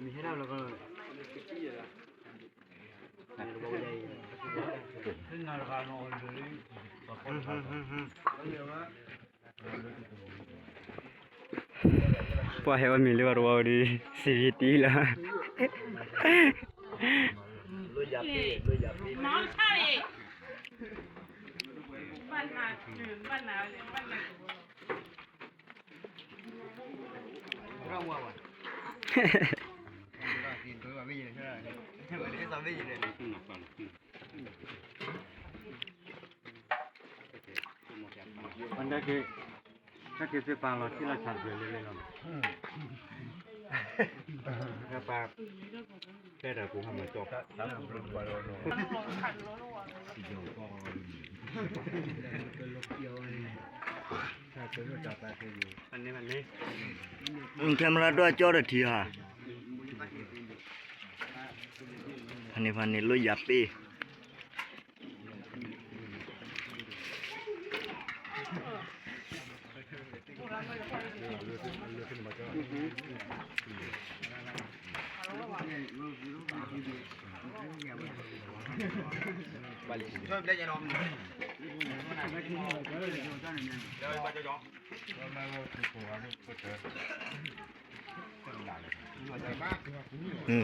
มีให้เราแล้วก็พอให้ว่ามีเรื่องว่าดีชีวิตดีละน้องใช่บ้านนาจืดบ้านนาเลยบ้านนาเราว่ากินตัวไม่ยินใช่ไหมไม่ได้ทำไม่ยินเลยมันได้คือถ้าเกิดเป็นปลาเราที่เราฉันเดือดเลยเราถ้าปลาแค่แต่กูทำมาจบถ้ากูรู้ว่าเราโน่ขันโลโน่เดี๋ยวก็ถ้าเป็นว่าจับปลาคืออยู่อันนี้แคมราด้วยจอดทีฮะอันนี้ลุยยับปีช่วยได้ยังน้องอืม